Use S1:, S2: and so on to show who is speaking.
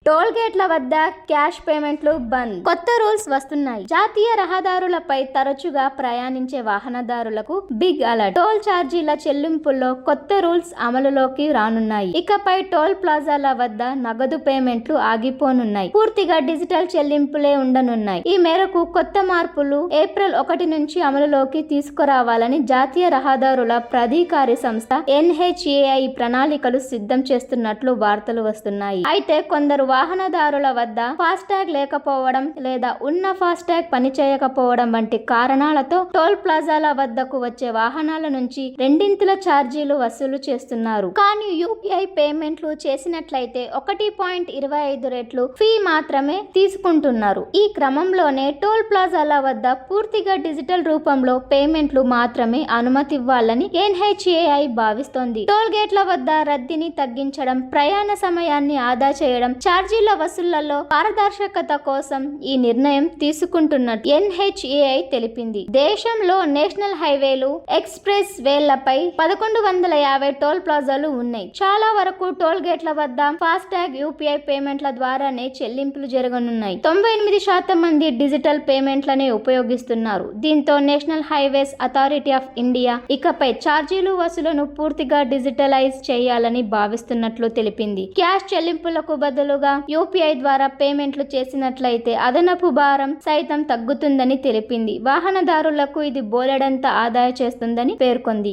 S1: Toll గేట్ల వద్ద cash పేమెంట్లు బంద్. కొత్త రూల్స్ వస్తున్నాయి. జాతీయ రహదారులపై తరచుగా ప్రయాణించే వాహనదారులకు బిగ్ అలర్ట్. టోల్ ఛార్జీల చెల్లింపుల్లో కొత్త రూల్స్ అమలులోకి రానున్నాయి. ఇకపై టోల్ ప్లాజాల వద్ద నగదు పేమెంట్లు ఆగిపోనున్నాయి. పూర్తిగా డిజిటల్ చెల్లింపులే ఉండనున్నాయి. ఈ మేరకు కొత్త మార్పులు ఏప్రిల్ 1 నుంచి అమలులోకి తీసుకురావాలని జాతీయ రహదారుల ప్రాధికార సంస్థ NHAI ప్రణాళికలు సిద్ధం చేస్తున్నట్లు వార్తలు వస్తున్నాయి. అయితే కొందరు వాహనదారుల వద్ద ఫాస్టాగ్ లేకపోవడం లేదా ఉన్న ఫాస్టాగ్ పనిచేయకపోవడం వంటి కారణాలతో టోల్ ప్లాజాల వద్దకు వచ్చే వాహనాల నుంచి రెండింతల ఛార్జీలు వసూలు చేస్తున్నారు. కానీ UPI పేమెంట్లు చేసినట్లయితే 1.25 రెట్లు ఫీ మాత్రమే తీసుకుంటున్నారు. ఈ క్రమంలోనే టోల్ ప్లాజాల వద్ద పూర్తిగా డిజిటల్ రూపంలో పేమెంట్లు మాత్రమే అనుమతివ్వాలని NHAI భావిస్తోంది. టోల్ గేట్ల వద్ద రద్దీని తగ్గించడం, ప్రయాణ సమయాన్ని ఆదా చేయడం, ఛార్జీల వసూళ్లలో పారదర్శకత కోసం ఈ నిర్ణయం తీసుకుంటున్నట్టు NHAI తెలిపింది. దేశంలో నేషనల్ హైవేలు, ఎక్స్ప్రెస్ వేలపై 1150 టోల్ ప్లాజాలు ఉన్నాయి. చాలా వరకు టోల్ గేట్ల వద్ద ఫాస్టాగ్, UPI పేమెంట్ల ద్వారానే చెల్లింపులు జరగనున్నాయి. 98% మంది డిజిటల్ పేమెంట్లనే ఉపయోగిస్తున్నారు. దీంతో national highways authority of India ఇకపై ఛార్జీలు వసూలును పూర్తిగా డిజిటలైజ్ చేయాలని భావిస్తున్నట్లు తెలిపింది. క్యాష్ చెల్లింపులకు బదులుగా UPI ద్వారా పేమెంట్లు చేసినట్లయితే అదనపు భారం సైతం తగ్గుతుందని తెలిపింది. వాహనదారులకు ఇది బోలెడంత ఆదా చేస్తుందని పేర్కొంది.